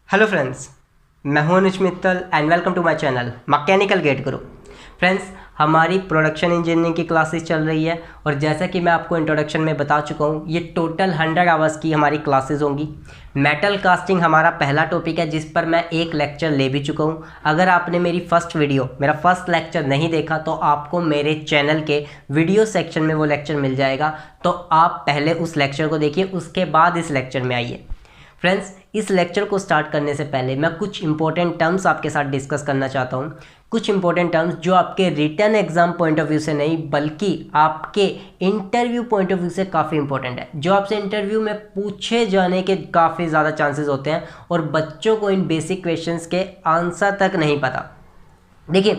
Hello friends, मैं हूं Anuj Mittal and welcome to my channel mechanical GATE guru. Friends, हमारी production engineering की क्लासेस चल रही है और जैसा कि मैं आपको इंट्रोडक्शन में बता चुका हूं, ये टोटल 100 आवर्स की हमारी क्लासेस होंगी। मेटल कास्टिंग हमारा पहला टॉपिक है जिस पर मैं एक लेक्चर ले भी चुका हूं। अगर आपने मेरी मेरा फर्स्ट लेक्चर नहीं देखा तो आपको मेरे चैनल के वीडियो सेक्शन में वो लेक्चर मिल जाएगा, तो आप पहले उस लेक्चर को देखिए, उसके बाद इस लेक्चर में आइए। फ्रेंड्स, इस लेक्चर को स्टार्ट करने से पहले मैं कुछ इंपॉर्टेंट टर्म्स आपके साथ डिस्कस करना चाहता हूँ। कुछ इंपॉर्टेंट टर्म्स जो आपके written exam point of view से नहीं बल्कि आपके इंटरव्यू पॉइंट ऑफ व्यू से काफ़ी इंपॉर्टेंट है, जो आपसे इंटरव्यू में पूछे जाने के काफ़ी ज़्यादा चांसेस होते हैं और बच्चों को इन बेसिक क्वेश्चंस के आंसर तक नहीं पता। देखिए,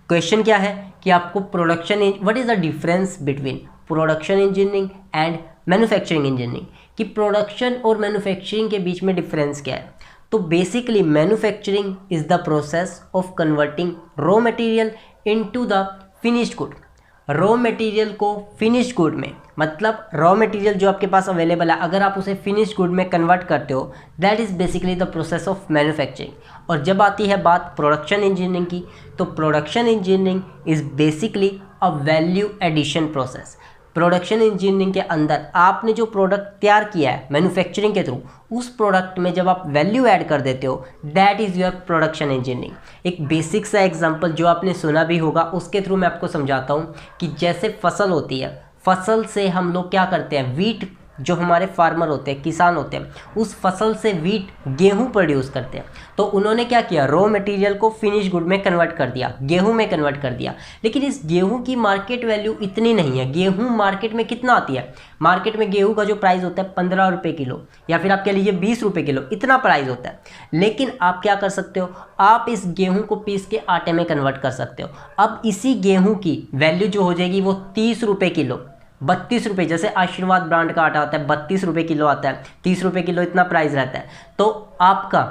क्वेश्चन क्या है कि आपको what is the difference between production engineering and manufacturing engineering, कि प्रोडक्शन और मैन्युफैक्चरिंग के बीच में डिफरेंस क्या है। तो basically manufacturing is the process of converting raw material into the finished good. Raw material को फिनिश्ड गुड में, मतलब रॉ मटेरियल जो आपके पास अवेलेबल है, अगर आप उसे फिनिश्ड गुड में कन्वर्ट करते हो, that is basically the process of manufacturing. और जब आती है बात प्रोडक्शन इंजीनियरिंग की, तो production engineering is basically a value addition process. Production engineering के अंदर आपने जो प्रोडक्ट तैयार किया है मैन्युफैक्चरिंग के थ्रू, उस प्रोडक्ट में जब आप वैल्यू ऐड कर देते हो, that is your production engineering. एक बेसिक सा एग्जांपल जो आपने सुना भी होगा, उसके थ्रू मैं आपको समझाता हूँ कि जैसे फसल होती है, फसल से हम लोग क्या करते हैं, वीट, जो हमारे फार्मर होते हैं, किसान होते हैं, उस फसल से वीट, गेहूं प्रोड्यूस करते हैं। तो उन्होंने क्या किया, रॉ मटेरियल को फिनिश गुड में कन्वर्ट कर दिया, गेहूं में कन्वर्ट कर दिया। लेकिन इस गेहूं की मार्केट वैल्यू इतनी नहीं है। गेहूं मार्केट में कितना आती है, मार्केट में गेहूं का जो प्राइस होता है 15 रुपये किलो, या फिर आप कह लीजिए 20 रुपये किलो, इतना प्राइस होता है। लेकिन आप क्या कर सकते हो, आप इस गेहूं को पीस के आटे में कन्वर्ट कर सकते हो। अब इसी गेहूं की वैल्यू जो हो जाएगी वो 30 रुपये किलो, 32 रुपये, जैसे आशीर्वाद ब्रांड का आटा आता है 32 रुपये किलो आता है, 30 रुपये किलो इतना प्राइस रहता है। तो आपका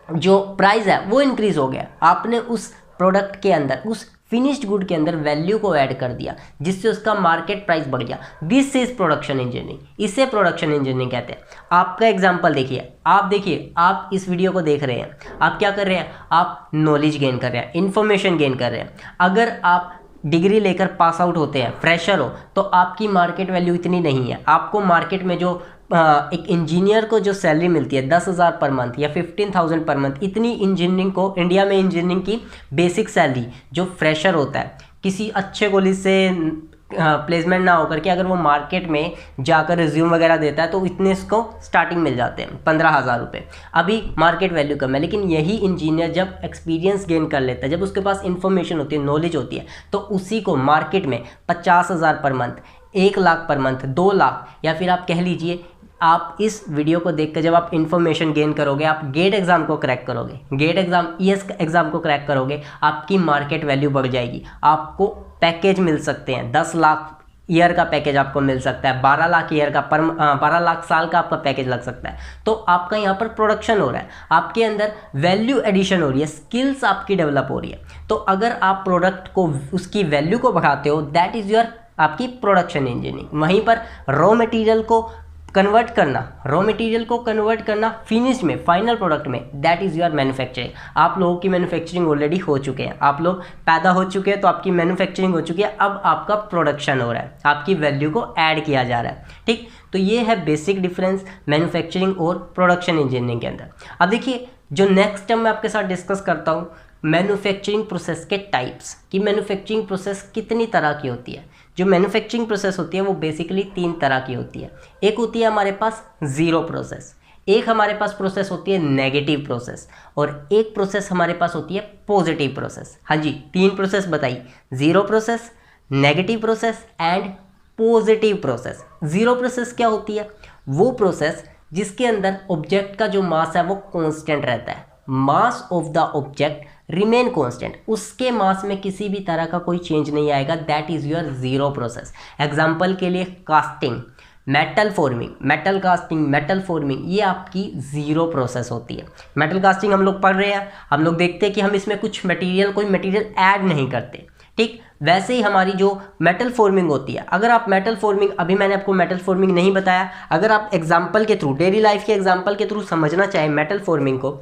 जो प्राइस है वो इंक्रीज हो गया। आपने उस प्रोडक्ट के अंदर, उस फिनिश्ड गुड के अंदर वैल्यू को ऐड कर दिया, जिससे उसका मार्केट प्राइस बढ़ गया। दिस इज प्रोडक्शन इंजीनियरिंग, इसे प्रोडक्शन इंजीनियरिंग कहते हैं। आपका एग्जांपल देखिए, आप इस वीडियो को देख रहे हैं, आप क्या कर रहे हैं, आप नॉलेज गेन कर रहे हैं, इन्फॉर्मेशन गेन कर रहे हैं। अगर आप डिग्री लेकर पास आउट होते हैं, फ्रेशर हो, तो आपकी मार्केट वैल्यू इतनी नहीं है। आपको मार्केट में जो एक इंजीनियर को जो सैलरी मिलती है 10,000 पर मंथ या 15,000 पर मंथ, इतनी इंजीनियरिंग को, इंडिया में इंजीनियरिंग की बेसिक सैलरी जो फ्रेशर होता है, किसी अच्छे कॉलेज से प्लेसमेंट ना होकर के अगर वो मार्केट में जाकर रिज्यूम वगैरह देता है, तो इतने इसको स्टार्टिंग मिल जाते हैं 15,000 रुपये। अभी मार्केट वैल्यू कम है, लेकिन यही इंजीनियर जब एक्सपीरियंस गेन कर लेता है, जब उसके पास इंफॉर्मेशन होती है, नॉलेज होती है, तो उसी को मार्केट में 50,000 per month, 1 lakh per month, 2 lakh, या फिर आप कह लीजिए, आप इस वीडियो को देखकर जब आप इन्फॉर्मेशन गेन करोगे, आप गेट एग्जाम को क्रैक करोगे, गेट एग्जाम, ईएस एग्जाम को क्रैक करोगे, आपकी मार्केट वैल्यू बढ़ जाएगी। आपको पैकेज मिल सकते हैं, 10 लाख ईयर का पैकेज आपको मिल सकता है, 12 लाख ईयर का 12 लाख साल का आपका पैकेज लग सकता है। तो आपका यहाँ पर प्रोडक्शन हो रहा है, आपके अंदर वैल्यू एडिशन हो रही है, स्किल्स आपकी डेवलप हो रही है। तो अगर आप प्रोडक्ट को, उसकी वैल्यू को बढ़ाते हो, दैट इज़ योर आपकी प्रोडक्शन इंजीनियरिंग। वहीं पर रॉ मटेरियल को कन्वर्ट करना फिनिश में, फाइनल प्रोडक्ट में, दैट इज़ योर मैन्युफैक्चरिंग। आप लोगों की मैन्युफैक्चरिंग ऑलरेडी हो चुके हैं, आप लोग पैदा हो चुके हैं, तो आपकी मैन्युफैक्चरिंग हो चुकी है। अब आपका प्रोडक्शन हो रहा है, आपकी वैल्यू को ऐड किया जा रहा है। ठीक, तो ये है बेसिक डिफरेंस मैन्युफैक्चरिंग और प्रोडक्शन इंजीनियरिंग के अंदर। अब देखिए, जो नेक्स्ट टर्म मैं आपके साथ डिस्कस करता हूँ, मैन्युफैक्चरिंग प्रोसेस के टाइप्स, कि मैन्युफैक्चरिंग प्रोसेस कितनी तरह की होती है। जो मैन्युफैक्चरिंग प्रोसेस होती है वो बेसिकली 3 तरह की होती है। एक होती है हमारे पास ज़ीरो प्रोसेस, एक हमारे पास प्रोसेस होती है नेगेटिव प्रोसेस, और एक प्रोसेस हमारे पास होती है पॉजिटिव प्रोसेस। हाँ जी, 3 प्रोसेस बताइए, zero process, negative process and positive process. Zero process क्या होती है, वो प्रोसेस जिसके अंदर ऑब्जेक्ट का जो मास है वो कांस्टेंट रहता है, mass of the object remain constant, उसके मास में किसी भी तरह का कोई चेंज नहीं आएगा, that is your zero process. Example के लिए casting, metal forming, metal casting, metal forming, ये आपकी ज़ीरो प्रोसेस होती है। मेटल कास्टिंग हम लोग पढ़ रहे हैं, हम लोग देखते हैं कि हम इसमें कोई मटेरियल ऐड नहीं करते। ठीक, वैसे ही हमारी जो मेटल फॉर्मिंग होती है, अगर आप मेटल फॉर्मिंग, अभी मैंने आपको मेटल फॉर्मिंग नहीं बताया, अगर आप एग्जाम्पल के थ्रू, डेली लाइफ के एग्जाम्पल के थ्रू समझना चाहें मेटल फॉर्मिंग को,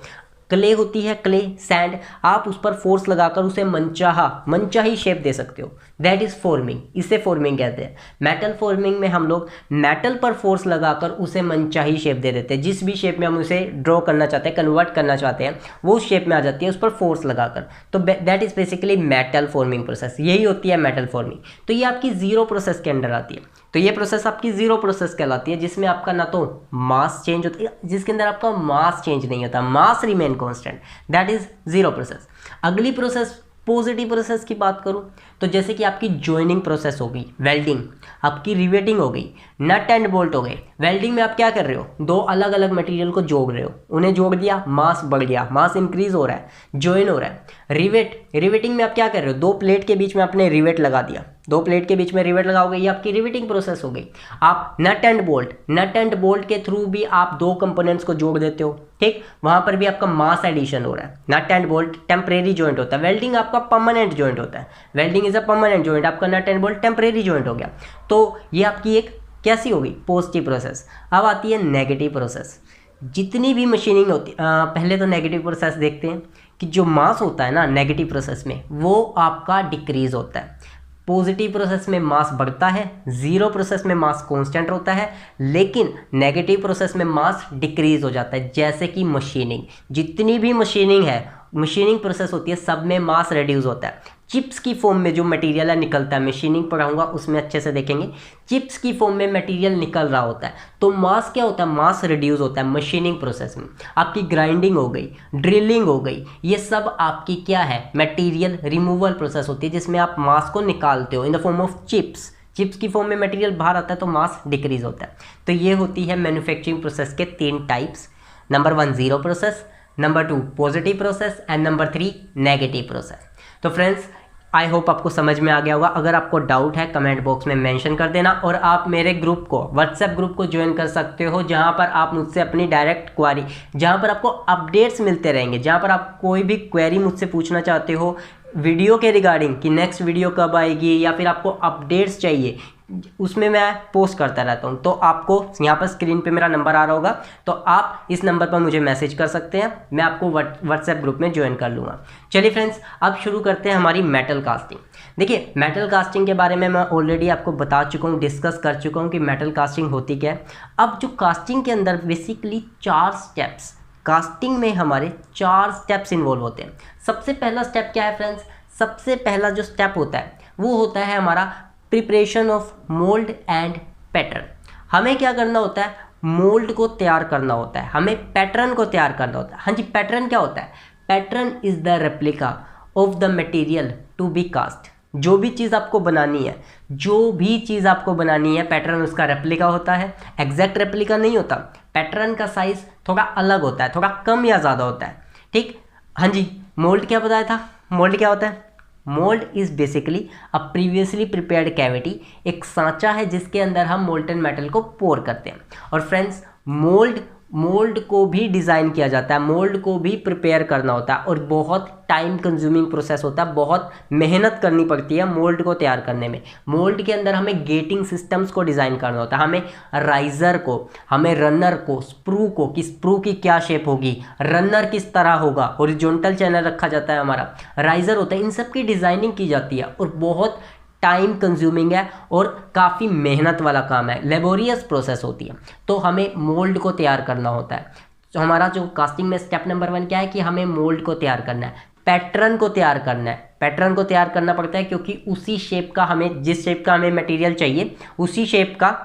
क्ले होती है, क्ले सैंड, आप उस पर फोर्स लगाकर उसे मनचाही शेप दे सकते हो, दैट इज फॉर्मिंग, इसे फॉर्मिंग कहते हैं। मेटल फॉर्मिंग में हम लोग मेटल पर फोर्स लगाकर उसे मनचाही शेप दे देते हैं, जिस भी शेप में हम उसे ड्रॉ करना चाहते हैं, कन्वर्ट करना चाहते हैं, वो उस शेप में आ जाती है उस पर फोर्स लगाकर। तो that is basically metal forming process, यही होती है मेटल फॉर्मिंग। तो ये आपकी जीरो प्रोसेस के अंडर आती है। तो ये प्रोसेस आपकी जीरो प्रोसेस कहलाती है, जिसमें आपका ना तो मास चेंज होता है, जिसके अंदर आपका मास चेंज नहीं होता, mass remain constant, that is zero process. अगली प्रोसेस पॉजिटिव प्रोसेस की बात करूं तो जैसे कि आपकी जॉइनिंग प्रोसेस हो गई, वेल्डिंग, आपकी रिवेटिंग हो गई, नट एंड बोल्ट हो गए। वेल्डिंग में आप क्या कर रहे हो, दो अलग अलग मटेरियल को जोड़ रहे हो, उन्हें जोड़ दिया, मास बढ़ गया, मास इंक्रीज हो रहा है, जॉइन हो रहा है। रिवेटिंग में आप क्या कर रहे हो, दो प्लेट के बीच में आपने रिवेट लगा दिया, दो प्लेट के बीच में रिवेट लगाओगे, ये आपकी रिवेटिंग प्रोसेस हो गई। आप नट एंड बोल्ट के थ्रू भी आप दो कंपोनेंट्स को जोड़ देते हो, ठीक, वहां पर भी आपका मास एडिशन हो रहा है। Nut and bolt temporary joint होता है, वेल्डिंग आपका परमानेंट जॉइंट होता है, welding is a permanent joint, आपका nut and bolt temporary joint हो गया। तो ये आपकी एक कैसी होगी, पॉजिटिव प्रोसेस। अब आती है नेगेटिव प्रोसेस। जितनी भी मशीनिंग होती, पहले तो नेगेटिव प्रोसेस देखते हैं कि जो मास होता है ना नेगेटिव प्रोसेस में, वो आपका डिक्रीज होता है। पॉजिटिव प्रोसेस में मास बढ़ता है, जीरो प्रोसेस में मास कांस्टेंट होता है, लेकिन नेगेटिव प्रोसेस में मास डिक्रीज हो जाता है। जैसे कि मशीनिंग, जितनी भी मशीनिंग है, मशीनिंग प्रोसेस होती है, सब में मास रिड्यूस होता है। चिप्स की फॉर्म में जो मटेरियल है निकलता है, मशीनिंग पढ़ाऊंगा उसमें अच्छे से देखेंगे, चिप्स की फॉर्म में मटेरियल निकल रहा होता है, तो मास क्या होता है, मास रिड्यूस होता है मशीनिंग प्रोसेस में। आपकी ग्राइंडिंग हो गई, ड्रिलिंग हो गई, ये सब आपकी क्या है, मटेरियल रिमूवल प्रोसेस होती है, जिसमें आप मास को निकालते हो in the form of chips की फॉर्म में मटेरियल बाहर आता है तो मास डिक्रीज होता है। तो ये होती है मैन्युफैक्चरिंग प्रोसेस के 3 types. Number 1 zero process, number 2 positive process and number 3 negative process. तो फ्रेंड्स आई होप आपको समझ में आ गया होगा। अगर आपको डाउट है कमेंट बॉक्स में मेंशन कर देना, और आप मेरे ग्रुप को, व्हाट्सएप ग्रुप को ज्वाइन कर सकते हो, जहां पर आप मुझसे अपनी डायरेक्ट क्वेरी, जहां पर आपको अपडेट्स मिलते रहेंगे, जहां पर आप कोई भी क्वेरी मुझसे पूछना चाहते हो वीडियो के रिगार्डिंग कि नेक्स्ट वीडियो कब आएगी, या फिर आपको अपडेट्स चाहिए, उसमें मैं पोस्ट करता रहता हूं। तो आपको यहाँ पर स्क्रीन पे मेरा नंबर आ रहा होगा, तो आप इस नंबर पर मुझे मैसेज कर सकते हैं, मैं आपको व्हाट्सएप ग्रुप में ज्वाइन कर लूँगा। चलिए फ्रेंड्स, अब शुरू करते हैं हमारी मेटल कास्टिंग। देखिए मेटल कास्टिंग के बारे में मैं ऑलरेडी आपको बता चुका हूँ, डिस्कस कर चुका हूँ कि मेटल कास्टिंग होती क्या है। अब जो कास्टिंग के अंदर बेसिकली 4 स्टेप्स, कास्टिंग में हमारे 4 स्टेप्स इन्वॉल्व होते हैं। सबसे पहला स्टेप क्या है फ्रेंड्स, सबसे पहला जो स्टेप होता है वो होता है हमारा preparation of mould and pattern. हमें क्या करना होता है, मोल्ड को तैयार करना होता है, हमें पैटर्न को तैयार करना होता है। हाँ जी, पैटर्न क्या होता है, pattern is the replica of the material to be cast. जो भी चीज़ आपको बनानी है, जो भी चीज़ आपको बनानी है, पैटर्न उसका रेप्लिका होता है, एग्जैक्ट रेप्लिका नहीं होता। पैटर्न का साइज थोड़ा अलग होता है, थोड़ा कम या ज़्यादा होता है, ठीक। हाँ जी, मोल्ड क्या बताया था, मोल्ड क्या होता है, mould is basically a previously prepared cavity, एक सांचा है जिसके अंदर हम मोल्टन मेटल को पोर करते हैं। और फ्रेंड्स मोल्ड को भी डिज़ाइन किया जाता है, मोल्ड को भी प्रिपेयर करना होता है, और बहुत टाइम कंज्यूमिंग प्रोसेस होता है, बहुत मेहनत करनी पड़ती है मोल्ड को तैयार करने में। मोल्ड के अंदर हमें गेटिंग सिस्टम्स को डिज़ाइन करना होता है, हमें राइजर को, हमें रनर को, स्प्रू को, कि स्प्रू की क्या शेप होगी, रनर किस तरह होगा, हॉरिजॉन्टल चैनल रखा जाता है, हमारा राइजर होता है, इन सब की डिज़ाइनिंग की जाती है, और बहुत टाइम कंज्यूमिंग है और काफ़ी मेहनत वाला काम है, लेबोरियस प्रोसेस होती है। तो हमें मोल्ड को तैयार करना होता है। तो हमारा जो कास्टिंग में स्टेप नंबर 1 क्या है कि हमें मोल्ड को तैयार करना है, पैटर्न को तैयार करना है। पैटर्न को तैयार करना पड़ता है क्योंकि उसी शेप का हमें, जिस शेप का हमें मटेरियल चाहिए, उसी शेप का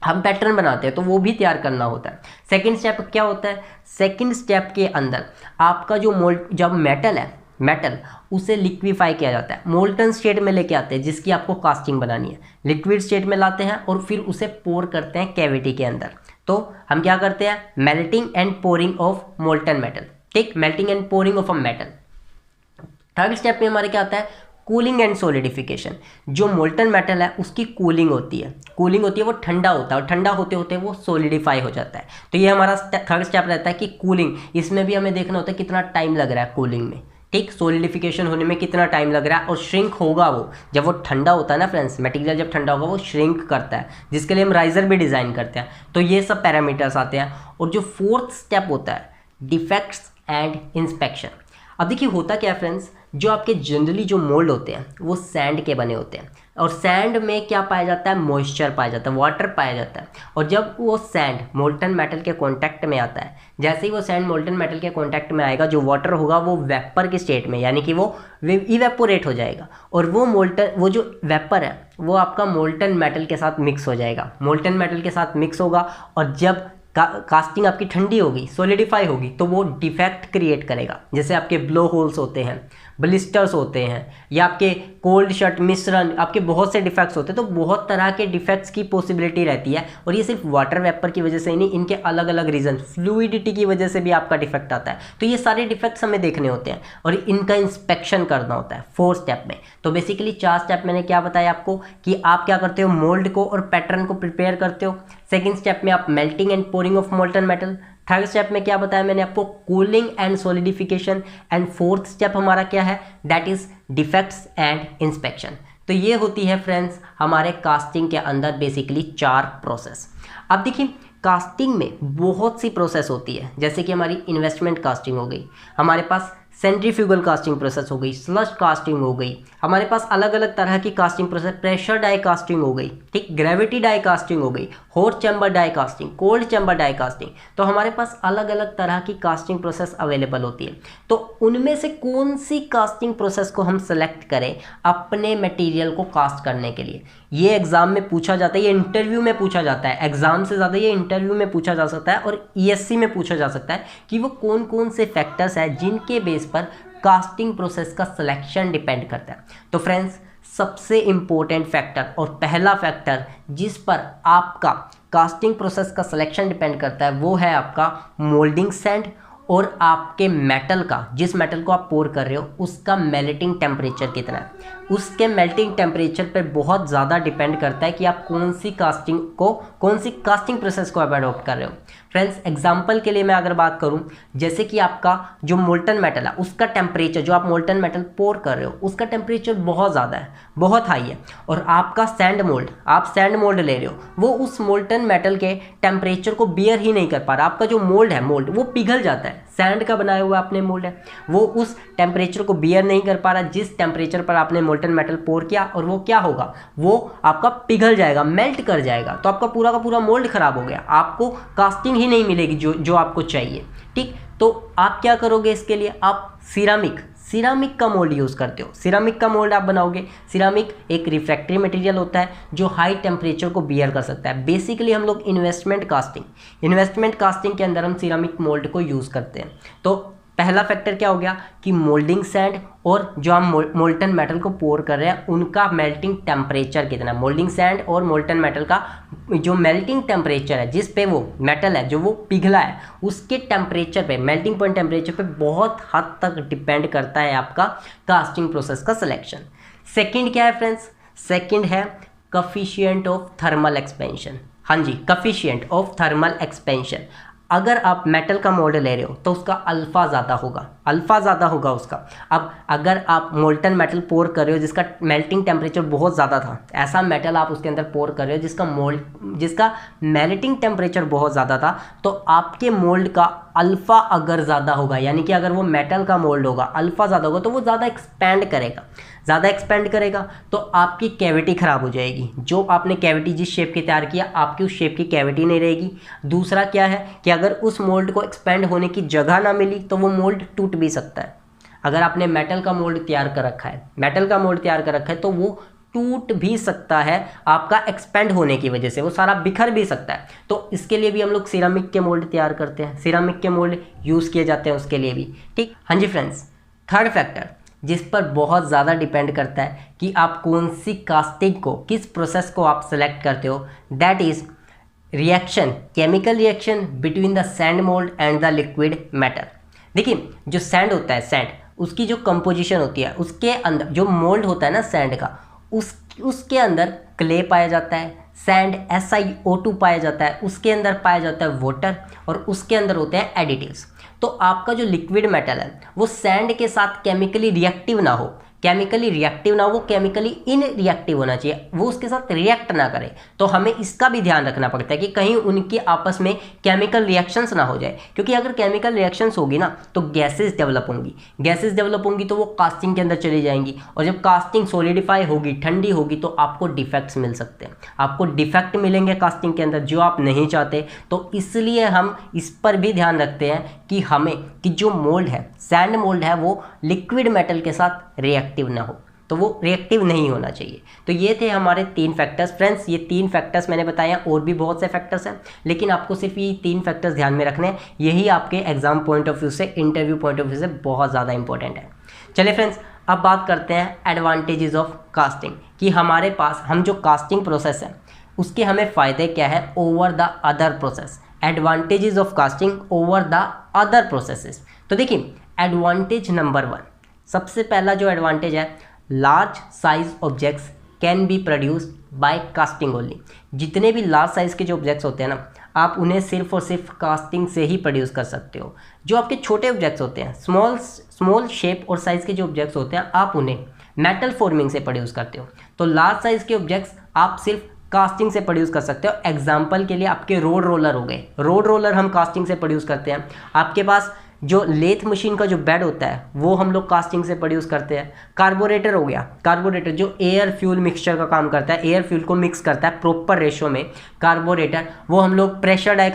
हम पैटर्न बनाते हैं, तो वो भी तैयार करना होता है। सेकंड स्टेप क्या होता है, सेकंड स्टेप के अंदर आपका जो मोल्ड, जब मेटल है, मेटल उसे लिक्विफाई किया जाता है, मोल्टन स्टेट में लेके आते हैं, जिसकी आपको कास्टिंग बनानी है, लिक्विड स्टेट में लाते हैं और फिर उसे पोर करते हैं कैविटी के अंदर। तो हम क्या करते हैं, melting and pouring of molten metal, ठीक, melting and pouring of a metal. Third step में हमारे क्या आता है, कूलिंग एंड सॉलिडिफिकेशन। जो मोल्टन मेटल है उसकी कूलिंग होती है, वो ठंडा होता है, और ठंडा होते होते वो सॉलिडिफाई हो जाता है। तो ये हमारा थर्ड स्टेप रहता है कि कूलिंग, इसमें भी हमें देखना होता है कितना टाइम लग रहा है कूलिंग में, ठीक, सोलिडिफिकेशन होने में कितना टाइम लग रहा है, और श्रिंक होगा वो जब वो ठंडा होता है ना फ्रेंड्स, मटेरियल जब ठंडा होगा वो श्रिंक करता है, जिसके लिए हम राइजर भी डिज़ाइन करते हैं। तो ये सब पैरामीटर्स आते हैं। और जो फोर्थ स्टेप होता है डिफेक्ट्स एंड इंस्पेक्शन। अब देखिए होता क्या है फ्रेंड्स, जो आपके जनरली जो मोल्ड होते हैं वो सैंड के बने होते हैं, और सैंड में क्या पाया जाता है, मॉइस्चर पाया जाता है, वाटर पाया जाता है। और जब वो सैंड मोल्टन मेटल के कांटेक्ट में आता है, जैसे ही वो सैंड मोल्टन मेटल के कांटेक्ट में आएगा, जो वाटर होगा वो वेपर के स्टेट में, यानी कि वो इवेपोरेट हो जाएगा, और वो जो वेपर है वो आपका मोल्टन मेटल के साथ मिक्स हो जाएगा, मोल्टन मेटल के साथ मिक्स होगा। और जब कास्टिंग आपकी ठंडी होगी, सॉलिडिफाई होगी, तो वो डिफेक्ट क्रिएट करेगा। जैसे आपके ब्लो होल्स होते हैं, ब्लिस्टर्स होते हैं, या आपके कोल्ड शट मिश्रण, आपके बहुत से डिफेक्ट्स होते हैं। तो बहुत तरह के डिफेक्ट्स की पॉसिबिलिटी रहती है, और ये सिर्फ वाटर वेपर की वजह से ही नहीं, इनके अलग अलग रीजन, फ्लूइडिटी की वजह से भी आपका डिफेक्ट आता है। तो ये सारे डिफेक्ट्स हमें देखने होते हैं और इनका इंस्पेक्शन करना होता है 4 स्टेप में। तो बेसिकली 4 स्टेप मैंने क्या बताया आपको, कि आप क्या करते हो, मोल्ड को और पैटर्न को प्रिपेयर करते हो। सेकेंड स्टेप में आप melting and pouring of molten metal. Third step में क्या बताया मैंने आपको, cooling and solidification. And fourth step हमारा क्या है, that is defects and inspection. तो ये होती है फ्रेंड्स हमारे कास्टिंग के अंदर बेसिकली 4 प्रोसेस। अब देखिए कास्टिंग में बहुत सी प्रोसेस होती है, जैसे कि हमारी इन्वेस्टमेंट कास्टिंग हो गई, हमारे पास सेंट्रीफ्यूगल कास्टिंग प्रोसेस हो गई, स्लश कास्टिंग हो गई, हमारे पास अलग अलग तरह की casting process, pressure die casting हो गई, ठीक, ग्रेविटी डाई कास्टिंग हो गई, hot chamber die casting, cold chamber die casting. तो हमारे पास अलग अलग तरह की कास्टिंग प्रोसेस अवेलेबल होती है। तो उनमें से कौन सी कास्टिंग प्रोसेस को हम सेलेक्ट करें अपने मटेरियल को कास्ट करने के लिए, ये एग्जाम में पूछा जाता है, ये इंटरव्यू में पूछा जाता है। एग्जाम से ज़्यादा ये इंटरव्यू में पूछा जा सकता है और ईएससी में पूछा जा सकता है कि वो कौन कौन से फैक्टर्स हैं जिनके बेस पर कास्टिंग प्रोसेस का सिलेक्शन डिपेंड करता है। तो फ्रेंड्स सबसे इंपॉर्टेंट फैक्टर और पहला फैक्टर जिस पर आपका कास्टिंग प्रोसेस का सिलेक्शन डिपेंड करता है वो है आपका मोल्डिंग सैंड, और आपके मेटल का, जिस मेटल को आप पोर कर रहे हो उसका मेल्टिंग टेम्परेचर कितना है। उसके मेल्टिंग टेम्परेचर पर बहुत ज़्यादा डिपेंड करता है कि आप कौन सी कास्टिंग प्रोसेस को आप अडॉप्ट कर रहे हो। फ्रेंड्स एग्जांपल के लिए मैं अगर बात करूं, जैसे कि आपका जो मोल्टन मेटल है उसका टेम्परेचर, जो आप मोल्टन मेटल पोर कर रहे हो उसका टेम्परेचर बहुत ज़्यादा है, बहुत हाई है, और आपका सैंड मोल्ड, आप सैंड मोल्ड ले रहे हो, वो उस मोल्टन मेटल के टेम्परेचर को बियर ही नहीं कर पा रहा। आपका जो मोल्ड है, मोल्ड वो पिघल जाता है, सैंड का बनाया हुआ आपने मोल्ड है, वो उस टेम्परेचर को बियर नहीं कर पा रहा जिस टेम्परेचर पर आपने मोल्टन मेटल पोर किया, और वो क्या होगा, वो आपका पिघल जाएगा, मेल्ट कर जाएगा। तो आपका पूरा का पूरा मोल्ड खराब हो गया, आपको कास्टिंग ही नहीं मिलेगी जो आपको चाहिए। ठीक, तो आप क्या करोगे इसके लिए, आप सिरामिक का मोल्ड यूज़ करते हो, सिरामिक का मोल्ड आप बनाओगे। सिरामिक एक रिफ्रैक्टरी मटेरियल होता है जो हाई टेम्परेचर को बियर कर सकता है। बेसिकली हम लोग इन्वेस्टमेंट कास्टिंग के अंदर हम सिरामिक मोल्ड को यूज़ करते हैं। तो पहला फैक्टर क्या हो गया कि मोल्डिंग सैंड और जो हम मोल्टन मेटल को पोर कर रहे हैं उनका मेल्टिंग टेम्परेचर कितना है। मोल्डिंग सैंड और मोल्टन मेटल का जो मेल्टिंग टेम्परेचर है, जिस पे वो मेटल है जो वो पिघला है, उसके टेम्परेचर पे, मेल्टिंग पॉइंट टेम्परेचर पे बहुत हद तक डिपेंड करता है आपका कास्टिंग प्रोसेस का सिलेक्शन। सेकंड क्या है फ्रेंड्स, सेकंड है कफिशिएंट ऑफ थर्मल एक्सपेंशन। हाँ जी, कफिशिएंट ऑफ थर्मल एक्सपेंशन। अगर आप मेटल का मोल्ड ले रहे हो तो उसका अल्फ़ा ज़्यादा होगा उसका। अब अगर आप मोल्टन मेटल पोर कर रहे हो जिसका मेल्टिंग टेम्परेचर बहुत ज़्यादा था, ऐसा मेटल आप उसके अंदर पोर कर रहे हो जिसका मेल्टिंग टेम्परेचर बहुत ज़्यादा था, तो आपके मोल्ड का अल्फ़ा अगर ज़्यादा होगा, यानी कि अगर वो मेटल का मोल्ड होगा, अल्फ़ा ज़्यादा होगा, तो वो ज़्यादा एक्सपेंड करेगा तो आपकी कैविटी ख़राब हो जाएगी। जो आपने कैविटी जिस शेप की तैयार किया, आपकी उस शेप की कैविटी नहीं रहेगी। दूसरा क्या है कि अगर उस मोल्ड को एक्सपेंड होने की जगह ना मिली तो वो मोल्ड टूट भी सकता है। अगर आपने मेटल का मोल्ड तैयार कर रखा है तो वो टूट भी सकता है आपका एक्सपेंड होने की वजह से, वो सारा बिखर भी सकता है। तो इसके लिए भी हम लोग सिरामिक के मोल्ड तैयार करते हैं, सिरामिक के मोल्ड यूज़ किए जाते हैं उसके लिए भी। ठीक, हाँ जी फ्रेंड्स, थर्ड फैक्टर जिस पर बहुत ज़्यादा डिपेंड करता है कि आप कौन सी कास्टिंग को, किस प्रोसेस को आप सेलेक्ट करते हो, that is reaction, chemical reaction between the sand mould and the liquid metal. देखिए जो सैंड होता है, सैंड उसकी जो कंपोजिशन होती है, उसके अंदर जो मोल्ड होता है ना सैंड का, उसके अंदर क्ले पाया जाता है, सैंड SiO2 पाया जाता है, उसके अंदर पाया जाता है वाटर, और उसके अंदर होते हैं एडिटिव्स। तो आपका जो लिक्विड मेटल है वो सैंड के साथ केमिकली रिएक्टिव ना हो, वो केमिकली इनरिएक्टिव होना चाहिए, वो उसके साथ रिएक्ट ना करे। तो हमें इसका भी ध्यान रखना पड़ता है कि कहीं उनकी आपस में केमिकल रिएक्शंस ना हो जाए, क्योंकि अगर केमिकल रिएक्शंस होगी ना तो गैसेस डेवलप होंगी तो वो कास्टिंग के अंदर चली जाएंगी, और जब कास्टिंग सॉलिडिफाई होगी, ठंडी होगी, तो आपको डिफेक्ट्स मिल सकते हैं, आपको डिफेक्ट मिलेंगे कास्टिंग के अंदर जो आप नहीं चाहते। तो इसलिए हम इस पर भी ध्यान रखते हैं कि जो मोल्ड है, सैंड मोल्ड है, वो लिक्विड मेटल के साथ रिएक्टिव ना हो, तो वो रिएक्टिव नहीं होना चाहिए। तो ये थे हमारे 3 फैक्टर्स फ्रेंड्स। ये 3 फैक्टर्स मैंने बताए हैं, और भी बहुत से फैक्टर्स हैं, लेकिन आपको सिर्फ ये 3 फैक्टर्स ध्यान में रखने हैं। यही आपके एग्जाम पॉइंट ऑफ व्यू से, इंटरव्यू पॉइंट ऑफ व्यू से बहुत ज़्यादा इंपॉर्टेंट है। चलिए फ्रेंड्स, अब बात करते हैं एडवांटेजेस ऑफ कास्टिंग, कि हमारे पास हम जो कास्टिंग प्रोसेस है उसके हमें फ़ायदे क्या है over the other process. Advantages of casting over the other processes. तो देखिए, एडवांटेज नंबर 1, सबसे पहला जो एडवांटेज है, large size objects can be produced by casting only. जितने भी लार्ज साइज के जो ऑब्जेक्ट्स होते हैं ना, आप उन्हें सिर्फ और सिर्फ कास्टिंग से ही प्रोड्यूस कर सकते हो। जो आपके छोटे ऑब्जेक्ट्स होते हैं, स्मॉल शेप और साइज के जो ऑब्जेक्ट्स होते हैं, आप उन्हें मेटल फॉर्मिंग से प्रोड्यूस करते हो। तो लार्ज साइज के ऑब्जेक्ट्स आप सिर्फ कास्टिंग से प्रोड्यूस कर सकते हो। एग्जाम्पल के लिए आपके रोड रोलर हो गए, रोड रोलर हम कास्टिंग से प्रोड्यूस करते हैं। आपके पास जो लेथ मशीन का जो बेड होता है वो हम लोग कास्टिंग से प्रोड्यूस करते हैं। कार्बोरेटर हो गया, कार्बोरेटर जो एयर फ्यूल मिक्सचर का काम करता है, एयर फ्यूल को मिक्स करता है प्रॉपर रेशो में, कार्बोरेटर, वो हम लोग प्रेशर डाई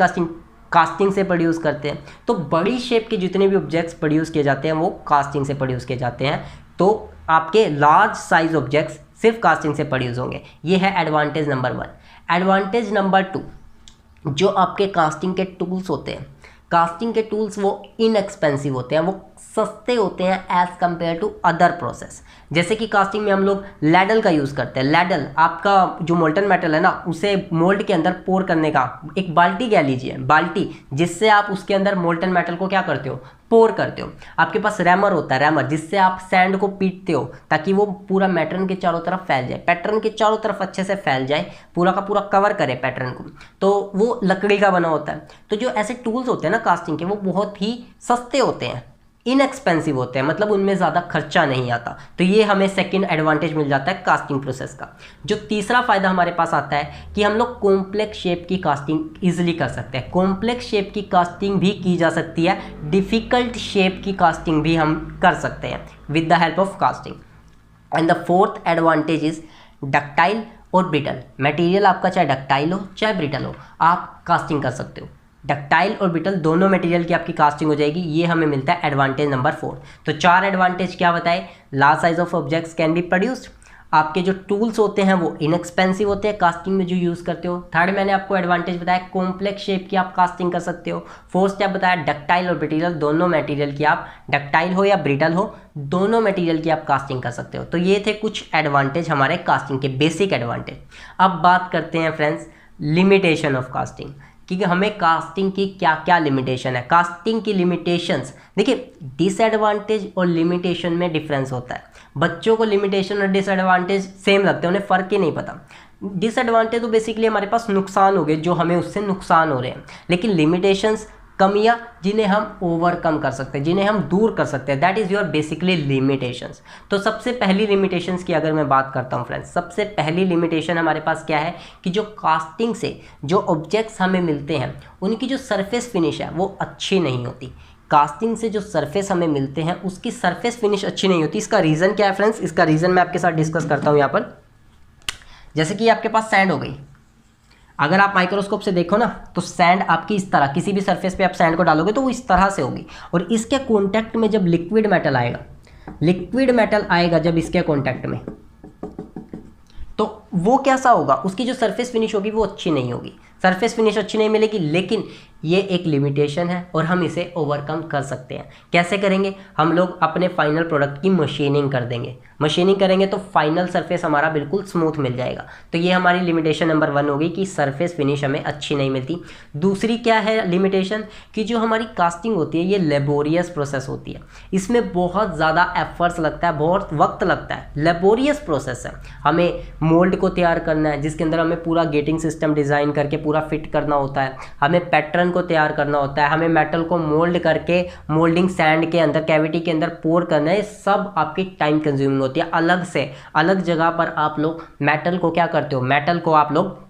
कास्टिंग से प्रोड्यूस करते हैं। तो बड़ी शेप के जितने भी ऑब्जेक्ट्स प्रोड्यूस किए जाते हैं वो कास्टिंग से प्रोड्यूस किए जाते हैं। तो आपके लार्ज साइज ऑब्जेक्ट्स सिर्फ कास्टिंग से प्रोड्यूस होंगे। ये है एडवांटेज नंबर 1। एडवांटेज नंबर 2, जो आपके कास्टिंग के टूल्स होते हैं, कास्टिंग के टूल्स वो इनएक्सपेंसिव होते हैं, वो सस्ते होते हैं as compare to other process. जैसे कि कास्टिंग में हम लोग लैडल का यूज़ करते हैं। लैडल आपका जो मोल्टन मेटल है ना, उसे मोल्ड के अंदर पोर करने का, एक बाल्टी कह लीजिए, बाल्टी, जिससे आप उसके अंदर मोल्टन मेटल को क्या करते हो, पोर करते हो। आपके पास रैमर होता है, रैमर, जिससे आप सैंड को पीटते हो ताकि वो पूरा पैटर्न के चारों तरफ फैल जाए, पैटर्न के चारों तरफ अच्छे से फैल जाए, पूरा का पूरा कवर करे पैटर्न को। तो वो लकड़ी का बना होता है। तो जो ऐसे टूल्स होते हैं ना कास्टिंग के, वो बहुत ही सस्ते होते हैं, इनएक्सपेंसिव होते हैं, मतलब उनमें ज़्यादा खर्चा नहीं आता। तो ये हमें सेकंड एडवांटेज मिल जाता है कास्टिंग प्रोसेस का। जो तीसरा फ़ायदा हमारे पास आता है कि हम लोग कॉम्प्लेक्स शेप की कास्टिंग ईजिली कर सकते हैं। कॉम्प्लेक्स शेप की कास्टिंग भी की जा सकती है, डिफ़िकल्ट शेप की कास्टिंग भी हम कर सकते हैं with the help of casting. And the fourth advantage is ductile और ब्रिटल। मटेरियल आपका चाहे डक्टाइल हो चाहे ब्रिटल हो, आप कास्टिंग कर सकते हो। डक्टाइल और ब्रिटल दोनों मटेरियल की आपकी कास्टिंग हो जाएगी। ये हमें मिलता है एडवांटेज नंबर 4। तो 4 एडवांटेज क्या बताए, large size of objects can be produced, आपके जो टूल्स होते हैं वो इनएक्सपेंसिव होते हैं कास्टिंग में जो यूज़ करते हो। थर्ड मैंने आपको एडवांटेज बताया कॉम्प्लेक्स शेप की आप कास्टिंग कर सकते हो। फोर्थ स्टेप बताया डक्टाइल और ब्रिटल, दोनों मटेरियल की आप, डक्टाइल हो या ब्रिटल हो, दोनों मटेरियल की आप कास्टिंग कर सकते हो। तो ये थे कुछ एडवांटेज हमारे कास्टिंग के, बेसिक एडवांटेज। अब बात करते हैं फ्रेंड्स लिमिटेशन ऑफ कास्टिंग, कि हमें कास्टिंग की क्या क्या लिमिटेशन है। कास्टिंग की लिमिटेशंस देखिए, डिसएडवांटेज और लिमिटेशन में डिफरेंस होता है। बच्चों को लिमिटेशन और डिसएडवांटेज सेम लगते हैं, उन्हें फ़र्क ही नहीं पता। डिसएडवांटेज तो बेसिकली हमारे पास नुकसान हो गए, जो हमें उससे नुकसान हो रहे हैं, लेकिन लिमिटेशंस कमियां जिन्हें हम ओवरकम कर सकते हैं, जिन्हें हम दूर कर सकते हैं, that is your basically limitations. तो सबसे पहली लिमिटेशंस की अगर मैं बात करता हूं फ्रेंड्स, सबसे पहली लिमिटेशन हमारे पास क्या है कि जो कास्टिंग से जो ऑब्जेक्ट्स हमें मिलते हैं उनकी जो सरफेस फिनिश है वो अच्छी नहीं होती। कास्टिंग से जो सरफेस हमें मिलते हैं उसकी सरफेस फिनिश अच्छी नहीं होती। इसका रीज़न क्या है फ्रेंड्स, इसका रीज़न मैं आपके साथ डिस्कस करता हूँ यहाँ पर। जैसे कि आपके पास सैंड हो गई, अगर आप माइक्रोस्कोप से देखो ना तो सैंड आपकी इस तरह, किसी भी सरफेस पे आप सैंड को डालोगे तो वो इस तरह से होगी, और इसके कॉन्टैक्ट में जब लिक्विड मेटल आएगा, लिक्विड मेटल आएगा जब इसके कॉन्टैक्ट में, तो वो कैसा होगा, उसकी जो सरफेस फिनिश होगी वो अच्छी नहीं होगी, सरफेस फिनिश अच्छी नहीं मिलेगी। लेकिन ये एक लिमिटेशन है और हम इसे ओवरकम कर सकते हैं। कैसे करेंगे, हम लोग अपने फाइनल प्रोडक्ट की मशीनिंग कर देंगे, मशीनिंग करेंगे तो फाइनल सरफेस हमारा बिल्कुल स्मूथ मिल जाएगा। तो ये हमारी लिमिटेशन नंबर 1 होगी कि सरफेस फिनिश हमें अच्छी नहीं मिलती। दूसरी क्या है लिमिटेशन, कि जो हमारी कास्टिंग होती है ये लेबोरियस प्रोसेस होती है, इसमें बहुत ज़्यादा एफर्ट्स लगता है, बहुत वक्त लगता है, लेबोरियस प्रोसेस है। हमें मोल्ड को तैयार करना है जिसके अंदर हमें पूरा गेटिंग सिस्टम डिज़ाइन करके पूरा फिट करना होता है, हमें पैटर्न पोर्टलैंड को तैयार करना होता है, हमें मेटल को मोल्ड करके मोल्डिंग सैंड के अंदर कैविटी के अंदर पोर करना है, सब आपकी टाइम कंज्यूमिंग होती है। अलग से अलग जगह पर आप लोग मेटल को क्या करते हो, मेटल को आप लोग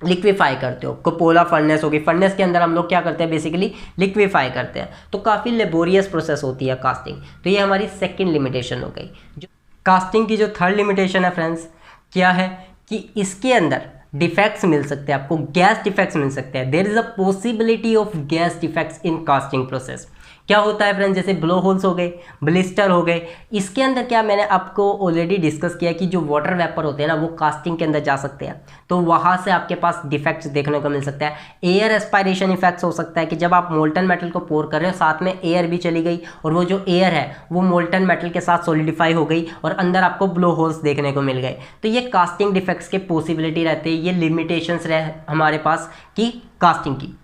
लिक्विफाई करते हो। कुपोला फर्नेस होगी, फर्नेस के अंदर हम लोग क्या करते हैं, बेसिकली लिक्विफाई करते हैं। तो काफ़ी लेबोरियस प्रोसेस होती है कास्टिंग। तो ये हमारी सेकंड लिमिटेशन हो गई। जो कास्टिंग की जो थर्ड लिमिटेशन है फ्रेंड्स, क्या है कि इसके अंदर डिफेक्ट्स मिल सकते हैं, आपको गैस डिफेक्ट्स मिल सकते हैं। There is a possibility of gas defects in casting process. क्या होता है फ्रेंड्स, जैसे ब्लो होल्स हो गए, ब्लिस्टर हो गए, इसके अंदर क्या मैंने आपको ऑलरेडी डिस्कस किया कि जो वाटर वेपर होते हैं ना वो कास्टिंग के अंदर जा सकते हैं, तो वहाँ से आपके पास डिफेक्ट्स देखने को मिल सकता है। एयर एस्पायरेशन इफेक्ट्स हो सकता है कि जब आप मोल्टन मेटल को पोर कर रहे हो साथ में एयर भी चली गई और वो जो एयर है वो मोल्टन मेटल के साथ सॉलिडिफाई हो गई और अंदर आपको ब्लो होल्स देखने को मिल गए। तो ये कास्टिंग डिफेक्ट्स के पॉसिबिलिटी रहते हैं, ये लिमिटेशंस रहे हमारे पास की कास्टिंग की।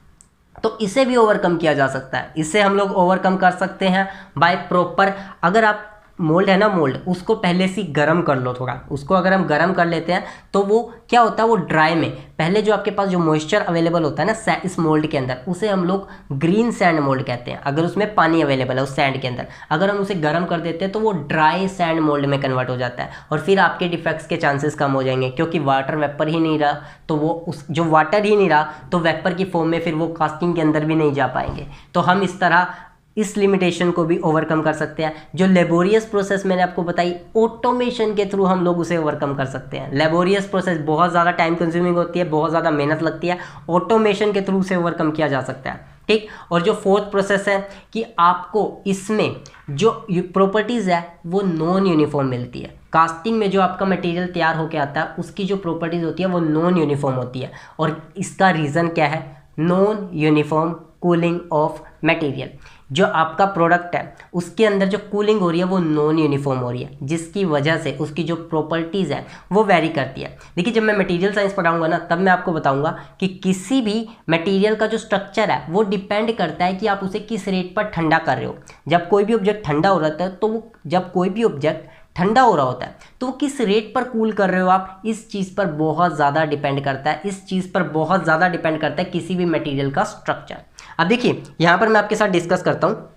तो इसे भी ओवरकम किया जा सकता है। इसे हम लोग ओवरकम कर सकते हैं बाय प्रॉपर, अगर आप मोल्ड है ना, मोल्ड उसको पहले से गर्म कर लो थोड़ा, उसको अगर हम गर्म कर लेते हैं तो वो क्या होता है, वो ड्राई में पहले जो आपके पास जो मॉइस्चर अवेलेबल होता है ना इस मोल्ड के अंदर, उसे हम लोग ग्रीन सैंड मोल्ड कहते हैं। अगर उसमें पानी अवेलेबल है उस सैंड के अंदर, अगर हम उसे गर्म कर देते हैं तो वो ड्राई सैंड मोल्ड में कन्वर्ट हो जाता है और फिर आपके डिफेक्ट्स के चांसेस कम हो जाएंगे, क्योंकि वाटर वेपर ही नहीं रहा तो वो उस जो वाटर ही नहीं रहा तो वेपर की फॉर्म में फिर वो कास्टिंग के अंदर भी नहीं जा पाएंगे। तो हम इस तरह इस लिमिटेशन को भी ओवरकम कर सकते हैं। जो लेबोरियस प्रोसेस मैंने आपको बताई, ऑटोमेशन के थ्रू हम लोग उसे ओवरकम कर सकते हैं। लेबोरियस प्रोसेस बहुत ज़्यादा टाइम कंज्यूमिंग होती है, बहुत ज़्यादा मेहनत लगती है, ऑटोमेशन के थ्रू उसे ओवरकम किया जा सकता है। ठीक, और जो फोर्थ प्रोसेस है कि आपको इसमें जो प्रॉपर्टीज़ है वो नॉन यूनिफॉर्म मिलती है। कास्टिंग में जो आपका मटेरियल तैयार होकर आता है उसकी जो प्रॉपर्टीज़ होती है वो नॉन यूनिफॉर्म होती है, और इसका रीज़न क्या है, non uniform cooling of material. जो आपका प्रोडक्ट है उसके अंदर जो कूलिंग हो रही है वो नॉन यूनिफॉर्म हो रही है, जिसकी वजह से उसकी जो प्रॉपर्टीज़ है वो वेरी करती है। देखिए, जब मैं मटेरियल साइंस पढ़ाऊंगा ना तब मैं आपको बताऊंगा कि किसी भी मटेरियल का जो स्ट्रक्चर है वो डिपेंड करता है कि आप उसे किस रेट पर ठंडा कर रहे हो। जब कोई भी ऑब्जेक्ट ठंडा हो रहा है तो वो जब कोई भी ऑब्जेक्ट ठंडा हो रहा होता है तो वो किस रेट पर कूल कर रहे हो आप, इस चीज़ पर बहुत ज़्यादा डिपेंड करता है। इस चीज़ पर बहुत ज़्यादा डिपेंड करता है किसी भी मटेरियल का स्ट्रक्चर। अब देखिए यहाँ पर मैं आपके साथ डिस्कस करता हूँ।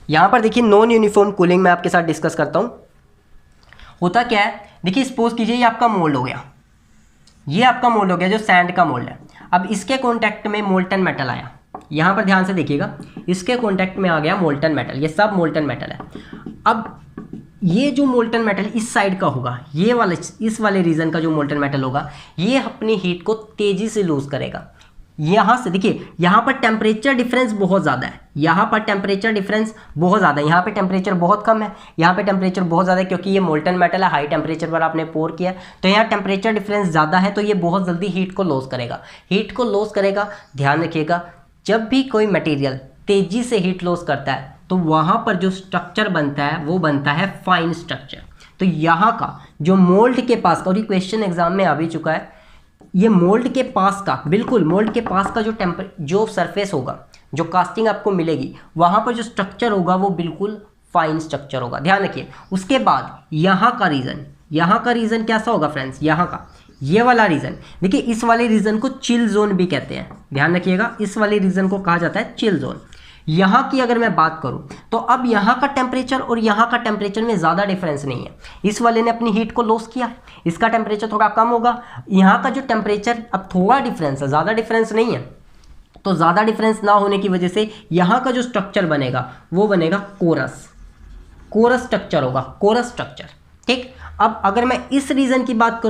यहाँ पर देखिए नॉन यूनिफॉर्म कूलिंग मैं आपके साथ डिस्कस करता हूँ। होता क्या है, देखिए सपोज कीजिए ये आपका मोल्ड हो गया, ये आपका मोल्ड हो गया जो सैंड का मोल्ड है। अब इसके कॉन्टैक्ट में मोल्टन मेटल आया, यहाँ पर ध्यान से देखिएगा, इसके कॉन्टैक्ट में आ गया मोल्टन मेटल, ये सब मोल्टन मेटल है। अब ये जो मोल्टन मेटल इस साइड का होगा, ये वाले इस वाले रीजन का जो मोल्टन मेटल होगा, ये अपनी हीट को तेजी से लूज करेगा। यहाँ से देखिए, यहाँ पर टेम्परेचर डिफरेंस बहुत ज़्यादा है, यहाँ पर टेम्परेचर डिफरेंस बहुत ज़्यादा है, यहाँ पे टेम्परेचर बहुत कम है, यहाँ पे टेम्परेचर बहुत ज़्यादा है, क्योंकि ये मोल्टन मेटल है, हाई टेम्परेचर पर आपने पोर किया, तो यहाँ टेम्परेचर डिफरेंस ज़्यादा है, तो ये बहुत जल्दी हीट को लॉस करेगा, हीट को लॉस करेगा। ध्यान रखिएगा, जब भी कोई मटेरियल तेज़ी से हीट लॉस करता है तो वहाँ पर जो स्ट्रक्चर बनता है वो बनता है फाइन स्ट्रक्चर। तो यहाँ का जो मोल्ड के पास का, और ये क्वेश्चन एग्जाम में आ भी चुका है, ये मोल्ड के पास का, बिल्कुल मोल्ड के पास का जो सरफेस होगा, जो कास्टिंग आपको मिलेगी, वहाँ पर जो स्ट्रक्चर होगा वो बिल्कुल फाइन स्ट्रक्चर होगा। ध्यान रखिए। उसके बाद यहाँ का रीजन कैसा होगा फ्रेंड्स, यहाँ का ये वाला रीजन, देखिए इस वाले रीजन को चिल जोन भी कहते हैं। ध्यान रखिएगा, इस वाले रीजन को कहा जाता है चिल जोन। यहाँ की अगर मैं बात करूं तो अब यहाँ का टेम्परेचर और यहाँ का टेम्परेचर में ज़्यादा डिफरेंस नहीं है। इस वाले ने अपनी हीट को लॉस किया, इसका टेम्परेचर थोड़ा कम होगा, यहाँ का जो टेम्परेचर अब थोड़ा डिफरेंस है, ज़्यादा डिफरेंस नहीं है। तो ज़्यादा डिफरेंस ना होने की वजह से यहाँ का जो स्ट्रक्चर बनेगा वो बनेगा कोरस स्ट्रक्चर होगा, कोरस स्ट्रक्चर। ठीक, अब अगर मैं इस रीजन की बात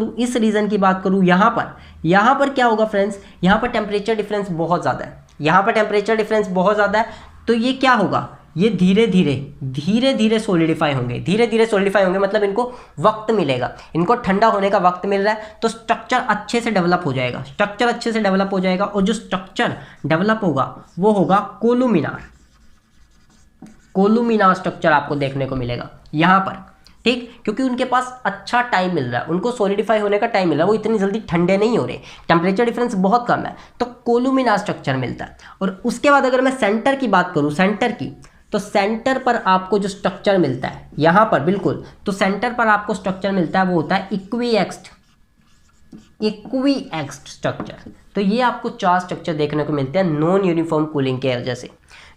करूं, यहाँ पर क्या होगा फ्रेंड्स, यहाँ पर टेम्परेचर डिफरेंस बहुत ज़्यादा है, यहाँ पर टेम्परेचर डिफरेंस बहुत ज़्यादा है। तो ये क्या होगा, ये धीरे धीरे सॉलिडिफाई होंगे, मतलब इनको वक्त मिलेगा, इनको ठंडा होने का वक्त मिल रहा है, तो स्ट्रक्चर अच्छे से डेवलप हो जाएगा, और जो स्ट्रक्चर डेवलप होगा वो होगा कोलुमिनार स्ट्रक्चर आपको देखने को मिलेगा यहाँ पर। ठीक, क्योंकि उनके पास अच्छा टाइम मिल रहा है, उनको सॉलिडिफाई होने का टाइम मिल रहा है, वो इतनी जल्दी ठंडे नहीं हो रहे, टेम्परेचर डिफरेंस बहुत कम है, तो कोलुमिनार स्ट्रक्चर मिलता है। और उसके बाद अगर मैं सेंटर की बात करूं, तो सेंटर पर आपको जो स्ट्रक्चर मिलता है यहाँ पर बिल्कुल, तो सेंटर पर आपको स्ट्रक्चर मिलता है वो होता है इक्वी एक्स्ट स्ट्रक्चर। तो ये आपको 4 स्ट्रक्चर देखने को मिलते हैं नॉन यूनिफॉर्म कूलिंग के वजह से।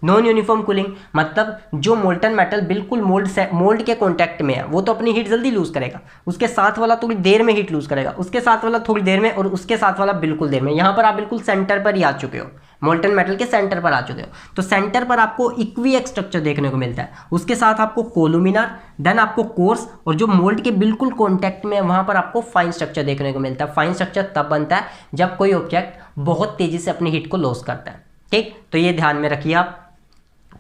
नॉन यूनिफॉर्म कूलिंग मतलब जो मोल्टन मेटल बिल्कुल मोल्ड के कांटेक्ट में है वो तो अपनी हीट जल्दी लूज करेगा, उसके साथ वाला थोड़ी देर में हीट लूज करेगा, उसके साथ वाला थोड़ी देर में, और उसके साथ वाला बिल्कुल देर में। यहाँ पर आप बिल्कुल सेंटर पर ही आ चुके हो, मोल्टन मेटल के सेंटर पर आ चुके हो। तो सेंटर पर आपको इक्वीएक्स स्ट्रक्चर देखने को मिलता है, उसके साथ आपको कोलुमिनार, देन आपको कोर्स, और जो मोल्ड के बिल्कुल कॉन्टैक्ट में है वहाँ पर आपको फाइन स्ट्रक्चर देखने को मिलता है। फाइन स्ट्रक्चर तब बनता है जब कोई ऑब्जेक्ट बहुत तेजी से अपनी हीट को लॉस करता है। ठीक, तो ये ध्यान में रखिए आप।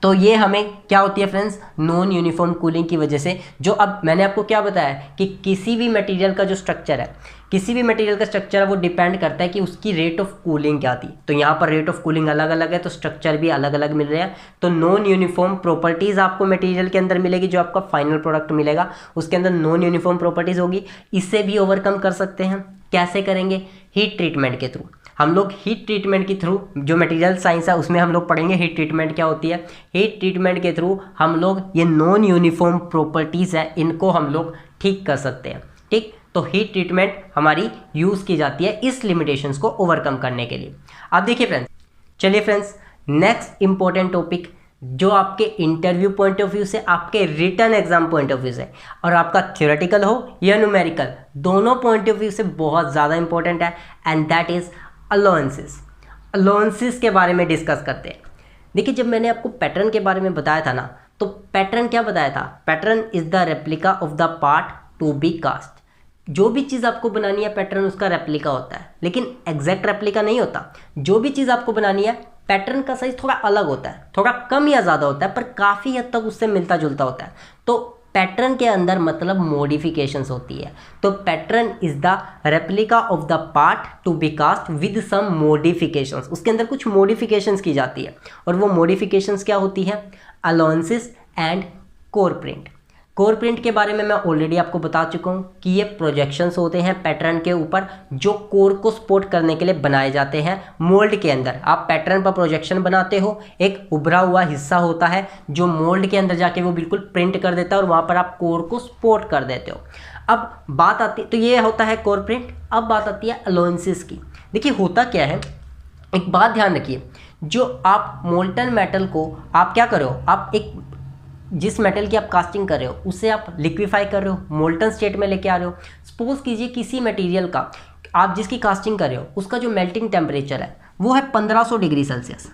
तो ये हमें क्या होती है फ्रेंड्स, नॉन यूनिफॉर्म कूलिंग की वजह से। जो अब मैंने आपको क्या बताया कि किसी भी मटेरियल का जो स्ट्रक्चर है, किसी भी मटेरियल का स्ट्रक्चर है वो डिपेंड करता है कि उसकी रेट ऑफ कूलिंग क्या थी। तो यहाँ पर रेट ऑफ कूलिंग अलग अलग है, तो स्ट्रक्चर भी अलग अलग मिल रहे हैं। तो नॉन यूनिफॉर्म प्रॉपर्टीज़ आपको मटेरियल के अंदर मिलेगी, जो आपका फाइनल प्रोडक्ट मिलेगा उसके अंदर नॉन यूनिफॉर्म प्रॉपर्टीज़ होगी। इससे भी ओवरकम कर सकते हैं। कैसे करेंगे? हीट ट्रीटमेंट के थ्रू। हम लोग हीट ट्रीटमेंट के थ्रू, जो मटेरियल साइंस है उसमें हम लोग पढ़ेंगे हीट ट्रीटमेंट क्या होती है। हीट ट्रीटमेंट के थ्रू हम लोग ये नॉन यूनिफॉर्म प्रॉपर्टीज़ है इनको हम लोग ठीक कर सकते हैं। ठीक, तो हीट ट्रीटमेंट हमारी यूज़ की जाती है इस लिमिटेशंस को ओवरकम करने के लिए। अब देखिए फ्रेंड्स, चलिए फ्रेंड्स, नेक्स्ट इंपॉर्टेंट टॉपिक जो आपके इंटरव्यू पॉइंट ऑफ व्यू से, आपके written exam point of view से, और आपका थ्योरेटिकल हो या न्यूमेरिकल, दोनों पॉइंट ऑफ व्यू से बहुत ज़्यादा इंपॉर्टेंट है, and that is allowances. Allowances के बारे में डिस्कस करते हैं। देखिए, जब मैंने आपको पैटर्न के बारे में बताया था ना, तो पैटर्न क्या बताया था? Pattern is the replica of the part to be cast. जो भी चीज़ आपको बनानी है पैटर्न उसका रेप्लिका होता है, लेकिन एग्जैक्ट रेप्लिका नहीं होता। जो भी चीज़ आपको बनानी है पैटर्न का साइज थोड़ा अलग होता है, थोड़ा कम या ज़्यादा होता है, पर काफ़ी हद तक उससे मिलता जुलता होता है। तो पैटर्न के अंदर मतलब मॉडिफिकेशंस होती है। तो pattern is the replica of the part to be cast with some modifications. उसके अंदर कुछ मॉडिफिकेशंस की जाती है, और वो मॉडिफिकेशंस क्या होती है? Allowances and core print. Core print के बारे में मैं ऑलरेडी आपको बता चुका हूँ कि ये प्रोजेक्शंस होते हैं पैटर्न के ऊपर, जो कोर को सपोर्ट करने के लिए बनाए जाते हैं मोल्ड के अंदर। आप पैटर्न पर प्रोजेक्शन बनाते हो, एक उभरा हुआ हिस्सा होता है जो मोल्ड के अंदर जाके वो बिल्कुल प्रिंट कर देता है, और वहाँ पर आप कोर को सपोर्ट कर देते हो। अब बात आती, तो ये होता है कोर प्रिंट। अब बात आती है अलाउंसेस की। देखिए होता क्या है, एक बात ध्यान रखिए, जो आप मोल्टन मेटल को आप क्या कर रहे हो, आप एक जिस मेटल की आप कास्टिंग कर रहे हो उसे आप लिक्विफाई कर रहे हो, मोल्टन स्टेट में लेके आ रहे हो। सपोज कीजिए किसी मटेरियल का आप जिसकी कास्टिंग कर रहे हो उसका जो मेल्टिंग टेम्परेचर है वो है 1500 डिग्री सेल्सियस,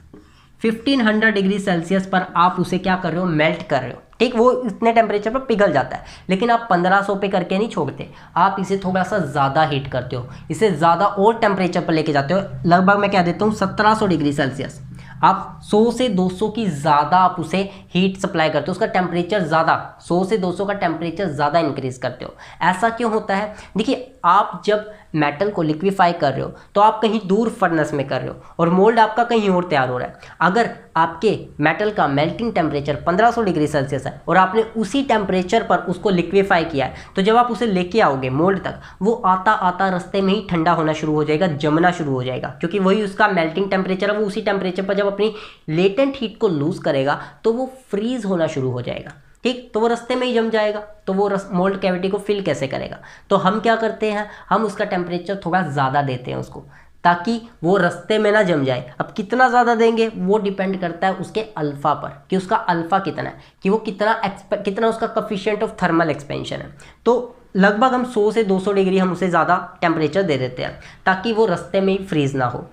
1500 डिग्री सेल्सियस पर आप उसे क्या कर रहे हो? मेल्ट कर रहे हो। ठीक, वो इतने टेम्परेचर पर पिघल जाता है, लेकिन आप 1500 पे करके नहीं छोड़ते, आप इसे थोड़ा सा ज़्यादा हीट करते हो, इसे ज़्यादा और टेम्परेचर पर लेके जाते हो। लगभग मैं क्या देता हूँ 1700 डिग्री सेल्सियस। आप 100 से 200 की ज़्यादा आप उसे हीट सप्लाई करते हो, उसका टेम्परेचर ज़्यादा, 100 से 200 का टेम्परेचर ज़्यादा इंक्रीज़ करते हो। ऐसा क्यों होता है? देखिए, आप जब मेटल को लिक्विफाई कर रहे हो तो आप कहीं दूर फर्नेस में कर रहे हो, और मोल्ड आपका कहीं और तैयार हो रहा है। अगर आपके मेटल का मेल्टिंग टेम्परेचर 1500 डिग्री सेल्सियस है और आपने उसी टेम्परेचर पर उसको लिक्विफाई किया है, तो जब आप उसे लेके आओगे मोल्ड तक, वो आता आता रास्ते में ही ठंडा होना शुरू हो जाएगा, जमना शुरू हो जाएगा, क्योंकि वही उसका मेल्टिंग टेम्परेचर है। वो उसी टेम्परेचर पर जब अपनी लेटेंट हीट को लूज करेगा तो वो फ्रीज होना शुरू हो जाएगा। ठीक, तो वो रास्ते में ही जम जाएगा, तो वो मोल्ड कैविटी को फिल कैसे करेगा? तो हम क्या करते हैं, हम उसका टेम्परेचर थोड़ा ज़्यादा देते हैं उसको, ताकि वो रास्ते में ना जम जाए। अब कितना ज़्यादा देंगे वो डिपेंड करता है उसके अल्फ़ा पर, कि उसका अल्फ़ा कितना है, कि वो कितना उसका कोफिशिएंट ऑफ थर्मल एक्सपेंशन है। तो लगभग हम 100 से 200 डिग्री हम उसे ज़्यादा टेम्परेचर दे देते हैं, ताकि वो रास्ते में ही फ्रीज ना हो।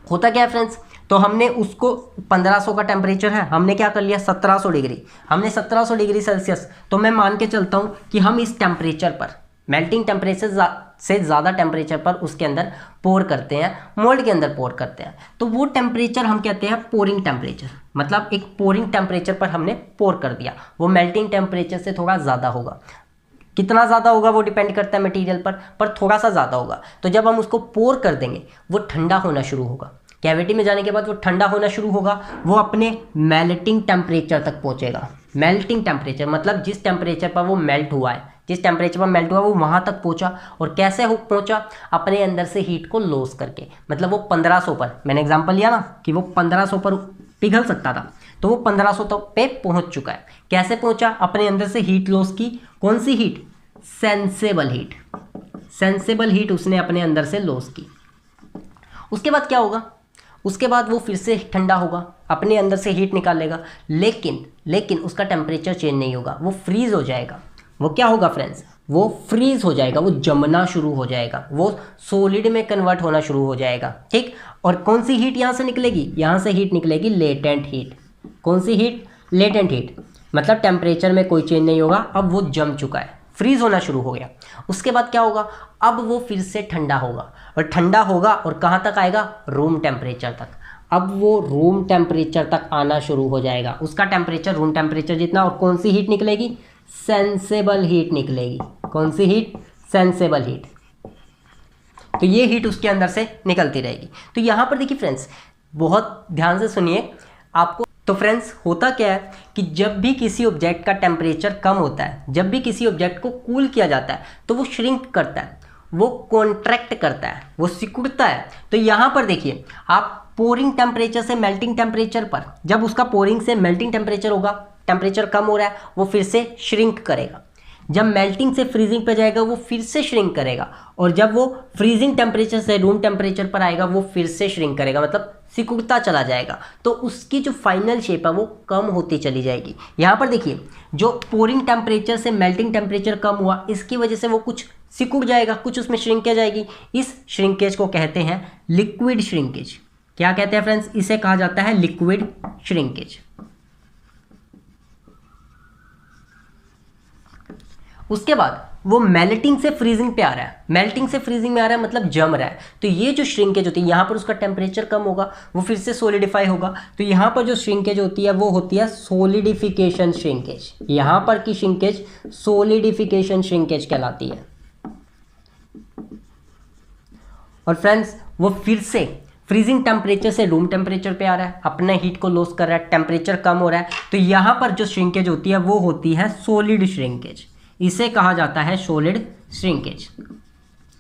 होता क्या है फ्रेंड्स, तो हमने उसको 1500 का टेम्परेचर है, हमने क्या कर लिया 1700 डिग्री, हमने 1700 डिग्री सेल्सियस। तो मैं मान के चलता हूँ कि हम इस टेम्परेचर पर, मेल्टिंग टेम्परेचर से ज़्यादा टेम्परेचर पर उसके अंदर पोर करते हैं, मोल्ड के अंदर पोर करते हैं। तो वो टेम्परेचर हम कहते हैं पोरिंग टेम्परेचर। मतलब एक पोरिंग टेम्परेचर पर हमने पोर कर दिया, वो मेल्टिंग टेम्परेचर से थोड़ा ज़्यादा होगा। कितना ज़्यादा होगा वो डिपेंड करता है मटेरियल पर थोड़ा सा ज़्यादा होगा। तो जब हम उसको पोर कर देंगे वो ठंडा होना शुरू होगा, कैविटी में जाने के बाद वो ठंडा होना शुरू होगा, वो अपने मेल्टिंग टेम्परेचर तक पहुंचेगा। मेल्टिंग टेम्परेचर मतलब जिस टेम्परेचर पर वो मेल्ट हुआ है, जिस टेम्परेचर पर मेल्ट हुआ वो वहाँ तक पहुंचा। और कैसे पहुंचा? अपने अंदर से हीट को लॉस करके। मतलब वो 1500 पर, मैंने एग्जांपल लिया ना कि वो 1500 पर पिघल सकता था, तो वो 1500 तक पे पहुंच चुका है। कैसे पहुंचा? अपने अंदर से हीट लॉस की। कौन सी heat? Sensible heat. Sensible heat उसने अपने अंदर से लॉस की। उसके बाद क्या होगा? उसके बाद वो फिर से ठंडा होगा, अपने अंदर से हीट निकालेगा, लेकिन उसका टेम्परेचर चेंज नहीं होगा, वो फ्रीज हो जाएगा। वो क्या होगा फ्रेंड्स? वो फ्रीज हो जाएगा, वो जमना शुरू हो जाएगा, वो सॉलिड में कन्वर्ट होना शुरू हो जाएगा। ठीक, और कौन सी हीट यहाँ से निकलेगी? यहाँ से हीट निकलेगी लेटेंट हीट। कौन सी हीट? Latent heat. मतलब टेम्परेचर में कोई चेंज नहीं होगा, अब वो जम चुका है, फ्रीज होना शुरू हो गया। उसके बाद क्या होगा? अब वो फिर से ठंडा होगा, और ठंडा होगा और कहाँ तक आएगा? रूम टेम्परेचर तक। अब वो रूम टेम्परेचर तक आना शुरू हो जाएगा, उसका टेम्परेचर रूम टेम्परेचर जितना। और कौन सी हीट निकलेगी? सेंसेबल हीट निकलेगी। कौन सी हीट? Sensible heat. तो ये हीट उसके अंदर से निकलती रहेगी। तो यहाँ पर देखिए फ्रेंड्स, बहुत ध्यान से सुनिए आपको। तो फ्रेंड्स, होता क्या है कि जब भी किसी ऑब्जेक्ट का टेम्परेचर कम होता है, जब भी किसी ऑब्जेक्ट को कूल किया जाता है, तो वो श्रिंक करता है, वो कॉन्ट्रैक्ट करता है, वो सिकुड़ता है। तो यहाँ पर देखिए, आप पोरिंग टेम्परेचर से मेल्टिंग टेम्परेचर पर, जब उसका पोरिंग से मेल्टिंग टेम्परेचर होगा, टेम्परेचर कम हो रहा है, वो फिर से श्रिंक करेगा। जब मेल्टिंग से फ्रीजिंग पे जाएगा, वो फिर से श्रिंक करेगा। और जब वो फ्रीजिंग टेम्परेचर से रूम टेम्परेचर पर आएगा, वो फिर से श्रिंक करेगा, मतलब सिकुड़ता चला जाएगा। तो उसकी जो फाइनल शेप है वो कम होती चली जाएगी। यहाँ पर देखिए, जो पोरिंग टेम्परेचर से मेल्टिंग टेम्परेचर कम हुआ, इसकी वजह से वो कुछ सिकुड़ जाएगा, कुछ उसमें श्रिंकेज आएगी। इस श्रिंकेज को कहते हैं लिक्विड श्रिंकेज। क्या कहते हैं फ्रेंड्स? इसे कहा जाता है लिक्विड श्रिंकेज। उसके बाद वो मेल्टिंग से फ्रीजिंग पे आ रहा है, मेल्टिंग से फ्रीजिंग में आ रहा है, मतलब जम रहा है। तो ये जो श्रिंकेज होती है, यहाँ पर उसका टेम्परेचर कम होगा, वो फिर से सोलिडिफाई होगा। तो यहाँ पर जो श्रिंकेज होती है वो होती है सोलिडिफिकेशन श्रिंकेज। यहाँ पर की श्रिंकेज सोलिडिफिकेशन श्रिंकेज कहलाती है। और फ्रेंड्स, वो फिर से फ्रीजिंग टेम्परेचर से रूम टेम्परेचर पे आ रहा है, अपने हीट को लॉस कर रहा है, टेम्परेचर कम हो रहा है। तो यहाँ पर जो श्रिंकेज होती है वो होती है सॉलिड श्रिंकेज। इसे कहा जाता है सॉलिड श्रिंकेज।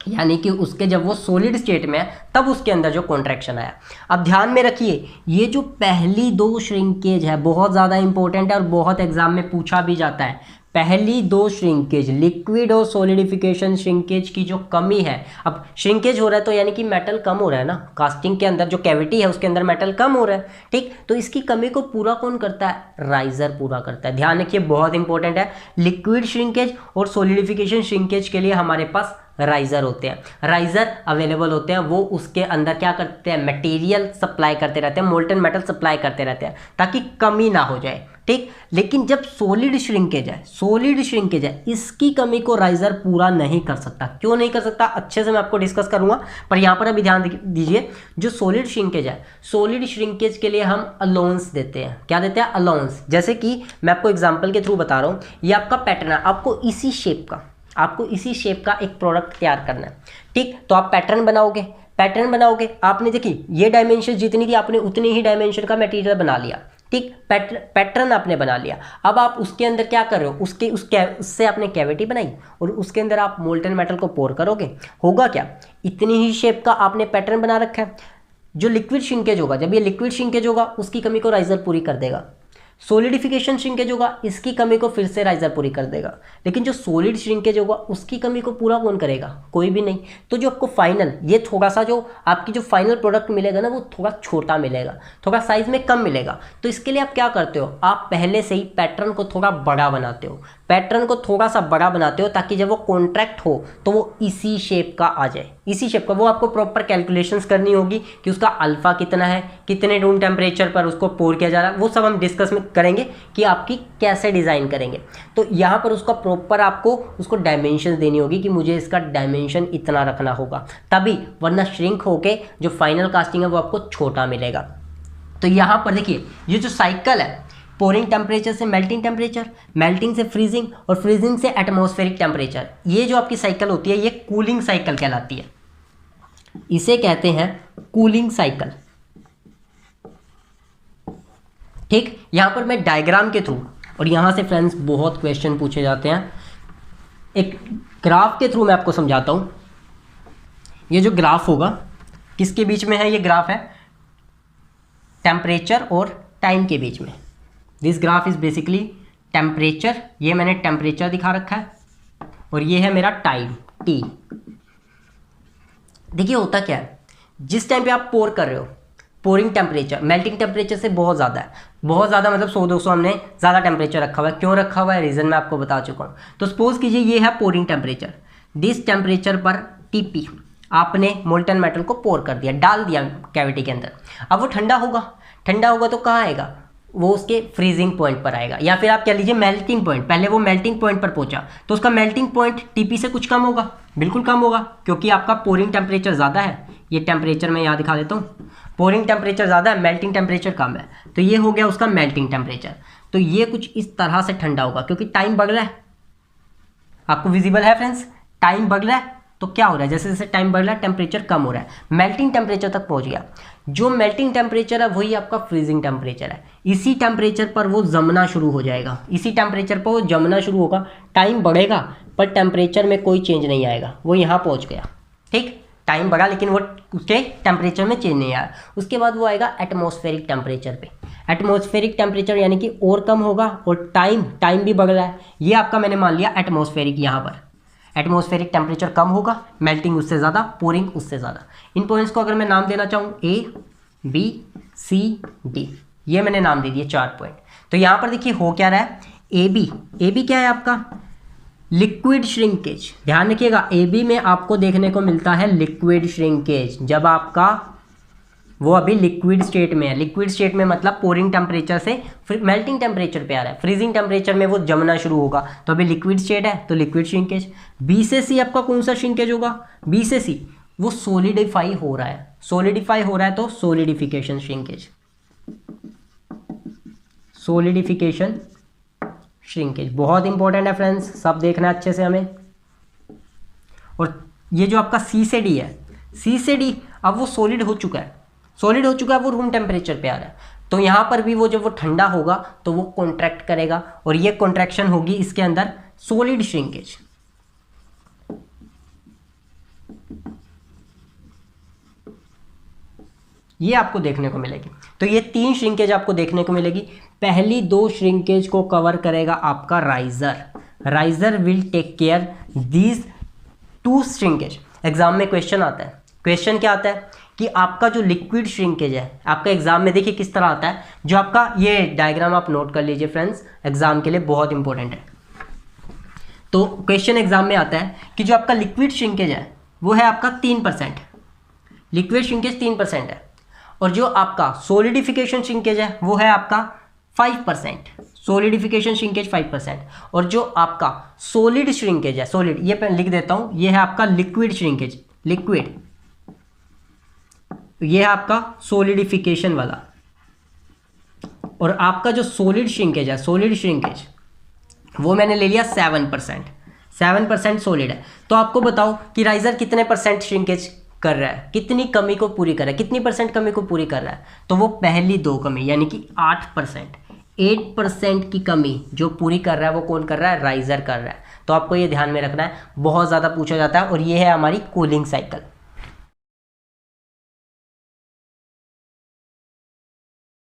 यानी कि उसके जब वो सॉलिड स्टेट में है, तब उसके अंदर जो कॉन्ट्रैक्शन आया। अब ध्यान में रखिए, ये जो पहली दो श्रिंकेज है बहुत ज़्यादा इंपॉर्टेंट है और बहुत एग्जाम में पूछा भी जाता है। पहली दो श्रिंकेज, लिक्विड और सॉलिडिफिकेशन श्रिंकेज की जो कमी है, अब श्रिंकेज हो रहा है तो यानी कि मेटल कम हो रहा है ना, कास्टिंग के अंदर जो कैविटी है उसके अंदर मेटल कम हो रहा है। ठीक, तो इसकी कमी को पूरा कौन करता है? राइजर पूरा करता है। ध्यान रखिए, बहुत इंपॉर्टेंट है। लिक्विड श्रिंकेज और सॉलिडिफिकेशन श्रिंकेज के लिए हमारे पास राइजर होते हैं, राइजर अवेलेबल होते हैं। वो उसके अंदर क्या करते हैं? मटेरियल सप्लाई करते रहते हैं, मोल्टन मेटल सप्लाई करते रहते हैं ताकि कमी ना हो जाए। ठीक, लेकिन जब सॉलिड श्रिंकेज है, सॉलिड श्रिंकेज है, इसकी कमी को राइजर पूरा नहीं कर सकता। क्यों नहीं कर सकता? अच्छे से मैं आपको डिस्कस करूंगा, पर यहाँ पर अभी ध्यान दीजिए। जो सॉलिड श्रिंकेज है, सॉलिड श्रिंकेज के लिए हम अलाउंस देते हैं। क्या देते हैं? अलाउंस। जैसे कि मैं आपको एग्जाम्पल के थ्रू बता रहा हूँ, ये आपका पैटर्न है, आपको इसी शेप का एक प्रोडक्ट तैयार करना है। ठीक, तो आप पैटर्न बनाओगे, आपने देखिए ये डायमेंशन जितनी थी, आपने उतनी ही डायमेंशन का मटेरियल बना लिया। ठीक, पैटर्न आपने बना लिया। अब आप उसके अंदर क्या कर रहे हो? उससे आपने कैविटी बनाई और उसके अंदर आप मोल्टन मेटल को पोर करोगे। होगा क्या? इतनी ही शेप का आपने पैटर्न बना रखा है। जो लिक्विड श्रिंकेज होगा, जब ये लिक्विड श्रिंकेज होगा, उसकी कमी को राइजर पूरी कर देगा। सॉलिडिफिकेशन श्रिंकेज होगा, इसकी कमी को फिर से राइजर पूरी कर देगा। लेकिन जो सॉलिड श्रिंकेज होगा, उसकी कमी को पूरा कौन करेगा? कोई भी नहीं। तो जो आपको फाइनल, ये थोड़ा सा जो आपकी जो फाइनल प्रोडक्ट मिलेगा ना, वो थोड़ा छोटा मिलेगा, थोड़ा साइज में कम मिलेगा। तो इसके लिए आप क्या करते हो? आप पहले से ही पैटर्न को थोड़ा बड़ा बनाते हो, ताकि जब वो कॉन्ट्रैक्ट हो तो वो इसी शेप का आ जाए, इसी शेप का। वो आपको प्रॉपर कैलकुलेशंस करनी होगी कि उसका अल्फा कितना है, कितने रूम टेम्परेचर पर उसको पोर किया जा रहा है, वो सब हम डिस्कस में करेंगे कि आपकी कैसे डिज़ाइन करेंगे। तो यहाँ पर उसका प्रॉपर आपको उसको डायमेंशन देनी होगी कि मुझे इसका डायमेंशन इतना रखना होगा, तभी, वरना श्रिंक होके जो फाइनल कास्टिंग है वो आपको छोटा मिलेगा। तो यहाँ पर देखिए, ये जो साइकिल है, पोरिंग टेम्परेचर से मेल्टिंग टेम्परेचर, मेल्टिंग से फ्रीजिंग और फ्रीजिंग से एटमॉस्फेरिक टेम्परेचर, ये जो आपकी साइकिल होती है, ये कूलिंग साइकिल कहलाती है। इसे कहते हैं कूलिंग साइकिल। ठीक, यहां पर मैं डायग्राम के थ्रू, और यहां से फ्रेंड्स बहुत क्वेश्चन पूछे जाते हैं, एक ग्राफ के थ्रू मैं आपको समझाता हूं। ये जो ग्राफ होगा, किसके बीच में है? ये ग्राफ है टेम्परेचर और टाइम के बीच में। This graph is basically temperature, ये मैंने टेम्परेचर दिखा रखा है, और ये है मेरा टाइम टी। देखिए होता क्या है, जिस टाइम पे आप पोर कर रहे हो, पोरिंग टेम्परेचर मेल्टिंग टेम्परेचर से बहुत ज़्यादा है, बहुत ज़्यादा मतलब 100-200 हमने ज़्यादा टेम्परेचर रखा हुआ है। क्यों रखा हुआ है, रीज़न मैं आपको बता चुका हूँ। तो सपोज कीजिए ये है पोरिंग टेम्परेचर, दिस टेम्परेचर पर टीपी आपने मोल्टन मेटल को पोर कर दिया, डाल दिया कैविटी के अंदर। अब वो ठंडा होगा, ठंडा होगा तो कहाँ आएगा, वो उसके फ्रीजिंग पॉइंट पर आएगा, या फिर आप कह लीजिए मेल्टिंग पॉइंट। पहले वो मेल्टिंग पॉइंट पर पहुंचा तो उसका मेल्टिंग पॉइंट टीपी से कुछ कम होगा, बिल्कुल कम होगा, क्योंकि आपका पोरिंग टेम्परेचर ज़्यादा है। ये टेम्परेचर मैं यहाँ दिखा देता हूँ, पोरिंग टेम्परेचर ज़्यादा है, मेल्टिंग टेम्परेचर कम है, तो ये हो गया उसका मेल्टिंग टेम्परेचर। तो ये कुछ इस तरह से ठंडा होगा, क्योंकि टाइम बढ़ रहा है। आपको विजिबल है फ्रेंड्स, टाइम बढ़ रहा है, तो क्या हो रहा है, जैसे जैसे टाइम बढ़ रहा है टेम्परेचर कम हो रहा है, मेल्टिंग टेम्परेचर तक पहुंच गया। जो मेल्टिंग टेम्परेचर है वही आपका फ्रीजिंग टेम्परेचर है। इसी टेम्परेचर पर वो जमना शुरू हो जाएगा, इसी टेम्परेचर पर वो जमना शुरू होगा। टाइम बढ़ेगा पर टेम्परेचर में कोई चेंज नहीं आएगा, वो यहाँ पहुँच गया। ठीक, टाइम बढ़ा लेकिन वो उसके टेम्परेचर में चेंज नहीं आया। उसके बाद वो आएगा एटमॉस्फेरिक टेम्परेचर पे। एटमॉस्फेरिक टेम्परेचर यानी कि और कम होगा, और टाइम भी बढ़ रहा है। ये आपका मैंने मान लिया एटमॉस्फेरिक, यहाँ पर एटमॉस्फेरिक टेम्परेचर कम होगा, मेल्टिंग उससे ज़्यादा, पोरिंग उससे ज़्यादा। इन पॉइंट्स को अगर मैं नाम देना चाहूँ ए बी सी डी, ये मैंने नाम दे दिए 4 पॉइंट। तो यहाँ पर देखिए हो क्या रहा है, ए बी क्या है आपका, लिक्विड श्रिंकेज। ध्यान रखिएगा, ए बी में आपको देखने को मिलता है लिक्विड श्रिंकेज, जब आपका वो अभी लिक्विड स्टेट में है। लिक्विड स्टेट में मतलब पोरिंग टेम्परेचर से मेल्टिंग टेम्परेचर पे आ रहा है, फ्रीजिंग टेम्परेचर में वो जमना शुरू होगा, तो अभी लिक्विड स्टेट है तो लिक्विड श्रिंकेज। बी से सी आपका कौन सा श्रिंकेज होगा, बी से सी वो सोलिडिफाई हो रहा है, सोलिडिफाई हो रहा है तो सोलिडिफिकेशन श्रिंकेज, सोलिडिफिकेशन श्रिंकेज बहुत इंपॉर्टेंट है फ्रेंड्स, सब देखना अच्छे से हमें। और ये जो आपका सी से डी है, सी से डी अब वो सॉलिड हो चुका है, सॉलिड हो चुका है, वो रूम टेम्परेचर पे आ रहा है। तो यहाँ पर भी वो जब वो ठंडा होगा तो वो कॉन्ट्रैक्ट करेगा, और ये कॉन्ट्रैक्शन होगी इसके अंदर सॉलिड श्रिंकेज। ये आपको देखने को मिलेगी। तो ये 3 श्रिंकेज आपको देखने को मिलेगी। पहली 2 श्रिंकेज को कवर करेगा आपका riser. Riser will take care these 2 shrinkage. Exam में क्वेश्चन आता है, क्वेश्चन क्या आता है कि आपका जो लिक्विड श्रिंकेज है, आपका एग्जाम में देखिए किस तरह आता है। जो आपका ये डायग्राम आप नोट कर लीजिए फ्रेंड्स, एग्जाम के लिए बहुत इंपॉर्टेंट है। तो क्वेश्चन एग्जाम में आता है कि जो आपका लिक्विड श्रिंकेज है वो है आपका 3%, लिक्विड श्रिंकेज 3% है, और जो आपका सोलिडिफिकेशन श्रिंकेज है वो है आपका 5%, सोलिडिफिकेशन श्रिंकेज 5%, और जो आपका सॉलिड श्रिंकेज है, सॉलिड ये मैं लिख देता हूँ, ये है आपका लिक्विड श्रिंकेज, लिक्विड, ये है आपका सोलिडिफिकेशन वाला, और आपका जो सॉलिड श्रिंकेज है, सॉलिड श्रिंकेज वो मैंने ले लिया 7%, 7% सॉलिड है। तो आपको बताओ कि राइजर कितने % श्रिंकेज कर रहा है, कितनी कमी को पूरी कर रहा है, कितनी % कमी को पूरी कर रहा है, तो वो पहली 2 कमी यानी कि 8%, 8% की कमी जो पूरी कर रहा है वो कौन कर रहा है, राइजर कर रहा है। तो आपको ये ध्यान में रखना है, बहुत ज़्यादा पूछा जाता है। और ये है हमारी कूलिंग साइकिल।